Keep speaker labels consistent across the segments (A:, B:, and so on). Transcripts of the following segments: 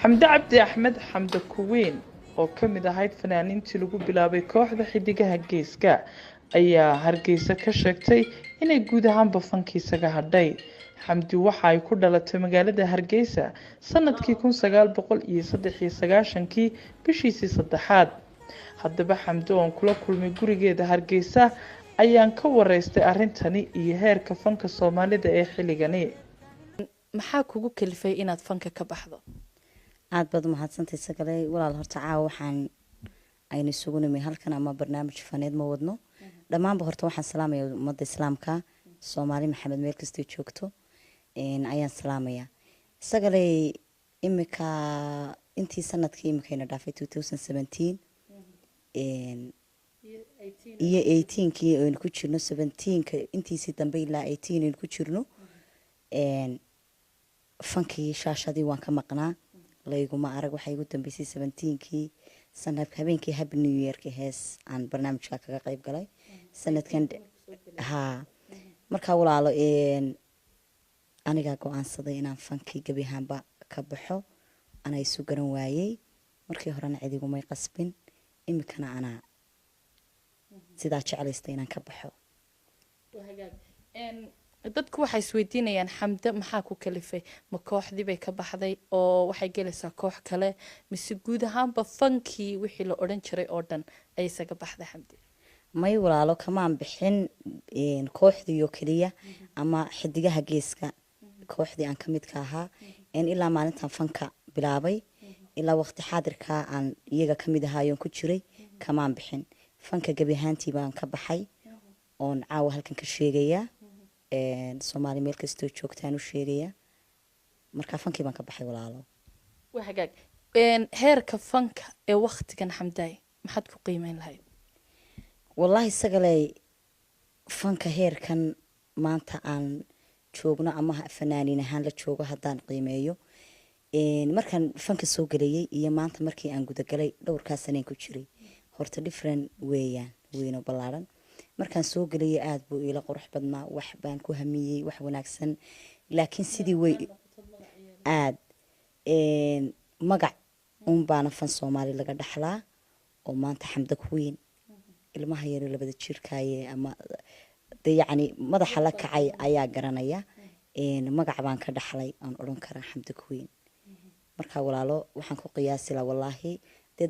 A: xamde cabdi axmed xamde kuweyn oo ka mid ahayd fanaaniintii lagu bilaabay kooxda xidigaha geeska ayaa hargeysa ka sheegtay inay guud ahaanba fankiisaga hadhay. xamdi waxa ay ku dhalatay magaalada hargeysa sanadkii 1993 bishiisii saddexaad. haddaba xamdi oon kula kulmay gurigeeda hargeysa ayaan ka wareystay arrintani iyo heerka fanka soomaalida ee xilligani. maxaa kugu kalifay inaad fanka ka baxdo?
B: aad baad mahadsantahay sagalay walaal horta caawa waxaan aynu isugu nimay halkan ama barnaamij faneed ma wadno dhammaanba horta waxaan salaamaya ummadda islaamka Soomaali maxamed meel kasta joogto ayaan salaamaya sagalay imika intii sanadkii imikayna dhaafay 2017 iyo 18kii aynu ku jirno 17ka intiisii dambe ilaa 18 aynu ku jirno fankii shaashadii waan ka maqnaa layguma arag waxay ugu dambeysay 17kii sanadka habeenkii happy new year ka hees aan barnaamijka kaga qayb galay sanadkan marka walaalo aniga go'aansaday inaan fankii gabi ahaanba ka baxo ana isu garan waayay markii horena cidigu may qasbin imikana ana sidaa jecelaystay inaan ka baxo.
A: dadku waxay isweydiinayaan xamde maxaa ku kalifay, ma kooxdii bay ka baxday oo waxay gelaysaa koox kale mise guud ahaanba fankii wixii la odhan jiray oo dhan ay isaga baxday xamde?
B: may walaalo kamaan bixin kooxdii oo kaliya ama xidigaha geeska kooxdii aan ka mid ka ahaa ilaa maalintan fanka bilaabay ilaa waqti xaadirka aan iyaga ka mid ahaayoon ku jiray kamaan bixin fanka gabi ahaantii baan ka baxay oon caawa halkan ka sheegaya Soomaali meel kasta joogtaan u sheegaya marka fankii baan ka baxay walaalo.
A: waa hagaag heerka fanka ee waqtigan xamday maxaad ku qiimeyn lahayd?
B: wallahi sagalay fanka heerkan maanta aan joogno ama fanaaniin ahaan la joogo haddaan qiimeeyo markaan fanka soo galayay iyo maanta markii aan guda galay dhowrkaas saneen ku jiray horta different weeyaan weyno ballaaran. markaan soo galay aad buu ila qurux badnaa wax baan ku hamiyay wax wanaagsan laakiin sidii way aad magac baana fan Soomaali laga dhaxlaa oo maanta xamde kuweyn ilmaha yar labada jirkaaye ama yacni madaxa la kacay ayaa garanaya magac baan ka dhaxlay aan oran karaa xamde kuweyn. marka walaalo waxaan ku qiyaasi la wallahi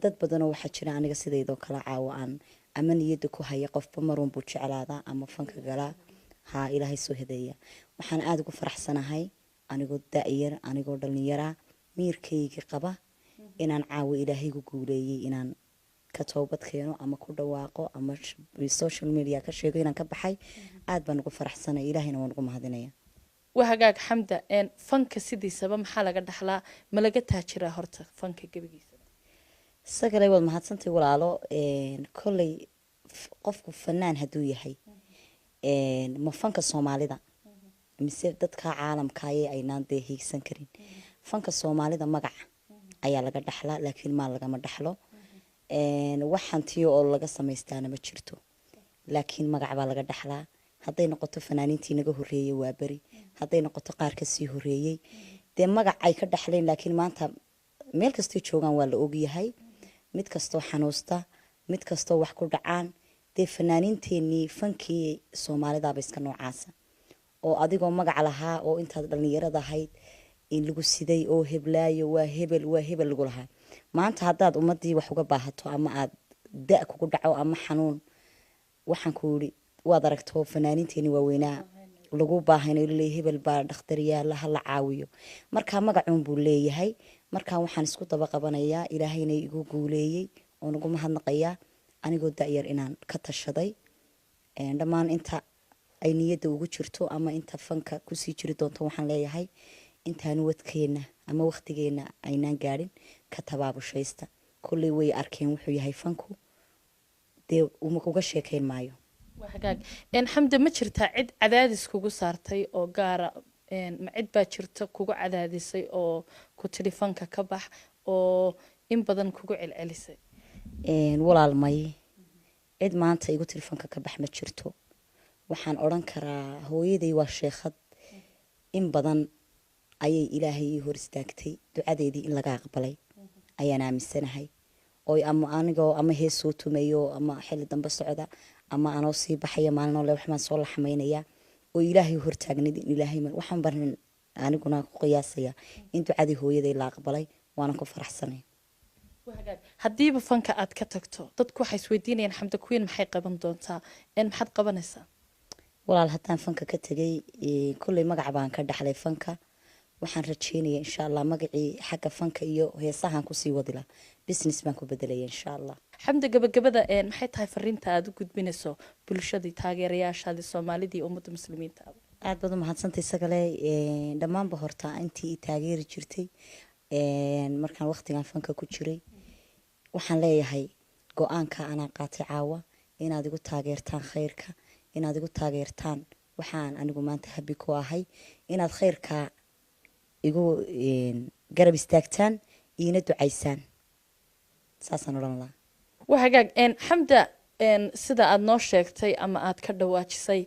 B: dad badan oo waxa jira aniga sideedoo kala caawa aan ama niyada ku haya qofba marun buu jeclaada ama fanka gala ilaahay soo hadeeya. waxaan aad ugu faraxsanahay anigoo daa'ir anigoo dhalinyara miirkayga qaba inaan caawa ilaahay gu guuleeyay inaan ka toobad keeno ama ku dhawaaqo ama social media ka sheego inaan ka baxay aad baan ugu faraxsanahay ilaahayna waan ugu mahadinaya.
A: waa hagaag xamda fanka sidiisaba maxaa laga dhaxlaa ma laga taajiraa horta fanka gabigiisa?
B: sagalay wad mahadsantahay walaalo kolley qofku fanaan hadduu yahay ma fanka Soomaalida mise dadka caalamka aynaan dee hiigsan karin fanka Soomaalida magac ayaa laga dhaxlaa laakiin ma lagama dhaxlo waxaan tiyo oo laga sameystaa ma jirto laakiin magac baa laga dhaxlaa. hadday noqoto fanaaniintii naga horeeyay waa bari hadday noqoto qaar ka sii horeeyay dee magac ay ka dhaxleen laakiin maanta meel kasta joogan waa la og yahay mid kasto xanuusta mid kasto wax ku dhacaan dee fanaaniinteennii fankii Soomaalida ba iska noocaasa oo adigoo magac lahaa oo intaad dhalinyarada ahayd in lagu siday oo heblaayo waa hebel lagu lahaa maanta haddaad ummadii wax uga baahato ama aad da kugu dhaco ama xanuun waxaan ku yiri waad aragto fanaaniinteennii waaweynaa lagu baahayna leeyahay hebel baa dhakhtar yaala la caawiyo marka magacuun buu leeyahay. marka waxaan isku daba qabanayaa ilaahayna igu guuleeyay oo ugu mahadnaqayaa anigoo daayar inaan ka tashaday dhammaan inta ay niyada ugu jirto ama inta fanka ku sii jiri doonto waxaan leeyahay intaan wadkeena ama waqtigeena aynaan gaarin ka tabaabushaysta kulli way arkeen wuxuu yahay fanku dee uma uga sheekayn maayo.
A: waa hagaag xamde ma jirtaa cid cadaadis kugu saartay oo gaara ma cid baa jirta kugu cadaadisay oo ku telefoonka ka bax oo in badan kugu celcelisay?
B: walaal may cid maanta igu telefoonka ka bax ma jirto. waxaan oran karaa hooyaday waa sheekad in badan ayay ilaahay ii hor istaagtay ducadeedii in laga aqbalay ayaan aaminsanahay oo ama hees soo tumayo ama xilli dambe socda ama anoo sii baxaya maalin le waxaan soo laxmaynaya oo ilaahay hor taagnid in ilaahay waxaan baran aniguna ku qiyaasaya in ducadii hooyaday la aqbalay waana ku faraxsanay
A: haddiiba fanka aad ka tagto dadku waxay isweydiinayaan xamda kuwiin maxay qaban doontaa maxaad qabanaysaa
B: walaal haddaan fanka ka tegay kulley magac baan ka dhaxlay fanka waxaan rajeynayaa insha allah magacii xagga fanka iyo heesahan kusii wadila business baan ku bedelaya insha allah
A: xamda gabagabada maxay tahay fariinta aad u gudbinayso bulshadii taageerayaashaadii soomaalidii ummadda muslimiinta
B: aad baad u mahadsantay sagale dhammaanba horta intii taageeri jirtay markaan waqtigan fanka ku jiray waxaan leeyahay go-aanka anaa qaatay caawa inaad igu taageertaan khayrka inaad igu taageertaan waxaan anigu maanta habi ku ahay inaad khayrka igu garab istaagtaan iina ducaysaan saasaan odhan lahaa
A: waa hagaag xamda sida aad noo sheegtay ama aad ka dhawaajisay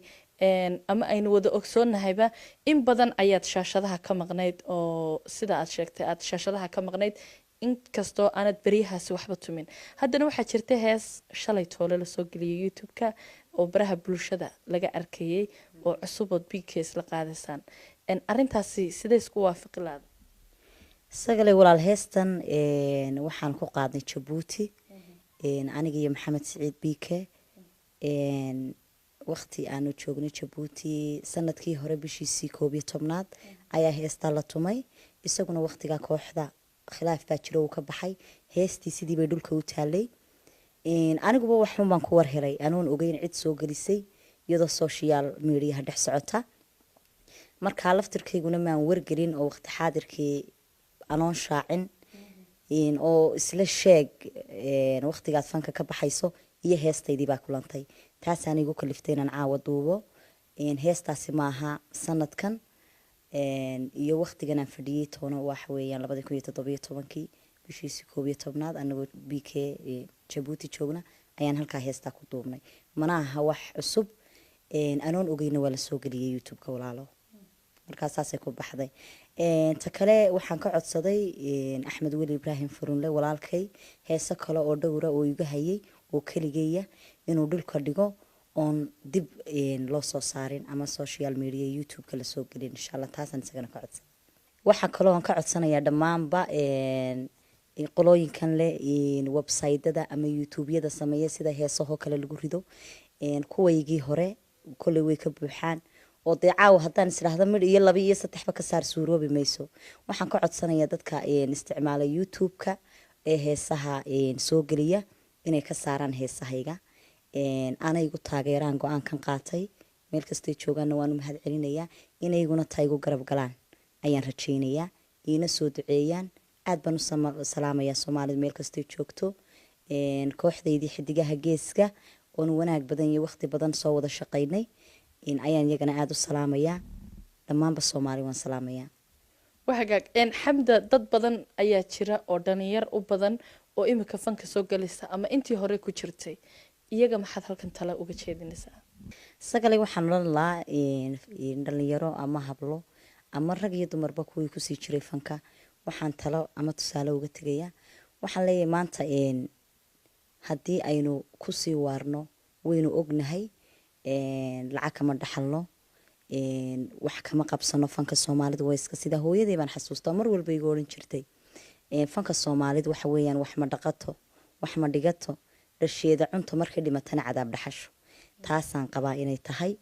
A: ama aynu wada ogsoonnahayba in badan ayaad shaashadaha ka maqnayd oo sida aad sheegtay aad shaashadaha ka maqnayd inkastoo aanad beryahaasi waxba tumin haddana waxaa jirta hees shalay toole lasoo geliyay youtube-ka oo baraha bulshada laga arkayay oo cusubood bks la qaadaysaan arintaasi sidee isku waafiqi laada
B: sagale walaal heestan waxaan ku qaadnay jabuuti aniga iyo maxamed siciid bike waqti aanu joognay jabuuti sanadkii hore bishiisii 11 ayaa heestaa la tumay isaguna waqtigaa kooxda khilaaf baa jiro uu ka baxay heestii sidii bay dhulka u taalay aniguba waxun baan ku war helay anoon ogeyn cid soo gelisay iyadoo social media dhex socota markaa laftirkayguna maan wargelin oo waqti xaadirkii anoon shaacin oo isla sheeg waqtigaad fanka ka baxayso iyo heestaydii baa kulantay taasaan igu kaliftay inaan caawa duubo heestaasi maaha sanadkan iyo waqtigan aan fadhiyay toona waxa weeyaan 2017 bishiisii 11 anagoo bk jabuuti joogna ayaan halkaa heestaa ku duubnay mana aha wax cusub anoon ogeyna waa la soo geliyay youtube-ka walaalo markaas saasay ku baxday ta kale waxaan ka codsaday axmed weli ibraahim furunle walaalkay heeso kale oo dhowra oo iga hayay oo kaligeeya inuu dhulka dhigo oon dib loo soo saarin ama social media youtube-ka la soo gelin insha allah taasaan isagana ka codsaday waxaa kaloo aan ka codsanayaa dhammaanba qolooyinkan leh website-dada ama youtube-yada sameeya sida heesahoo kale lagu rido kuwaygii hore kolley way ka buuxaan oo dee caawa haddaan isdhaahdo midh iyo 2 iyo 3 ka saar suuroobi mayso waxaan ka codsanayaa dadka isticmaala youtube-ka ee heesaha soo geliya inay ka saaraan heesahayga anay igu taageeraan go-aankan qaatay meel kastay joogaanna waan u mahad celinayaa inayguna taa igu garab galaan ayaan rajaynayaa iina soo duceeyaan aad baan u salaamayaa soomaalida meel kastay joogto kooxdaydii xidigaha geeska oon wanaag badan iyo waqti badan soo wada shaqaynay ayaan iyagana aad u salaamayaa dhammaanba soomaali waan salaamayaa
A: wahagaag xamda dad badan ayaa jira oo dhalinyar u badan oo imika fanka soo galaysa ama intii hore ku jirtay iyaga maxaad halkan tala uga jeedinaysaa
B: sagale waxaan odhan lahaa dhalinyaro ama hablo ama rag iyo dumarba kuwii kusii jiray fanka waxaan talo ama tusaale uga tegayaa waxaan leeyahay maanta haddii aynu kusii waarno waynu ognahay lacag kama dhaxalno wax kama qabsano fanka soomaalida waa iska sida hooyaday baan xasuustaa mar walba igu oran jirtay fanka soomaalida waxa weeyaan wax ma dhaqato wax ma dhigato dhasheeda cunto markay dhimatana cadaab dhaxasho taasaan qabaa inay tahay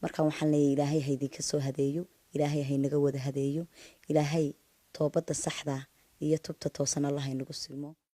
B: marka waxaan leeyahay ilaahay ha idinka soo hadeeyo ilaahay ha inaga wada hadeeyo ilaahay toobada saxda iyo tubta toosan allah inagu silmo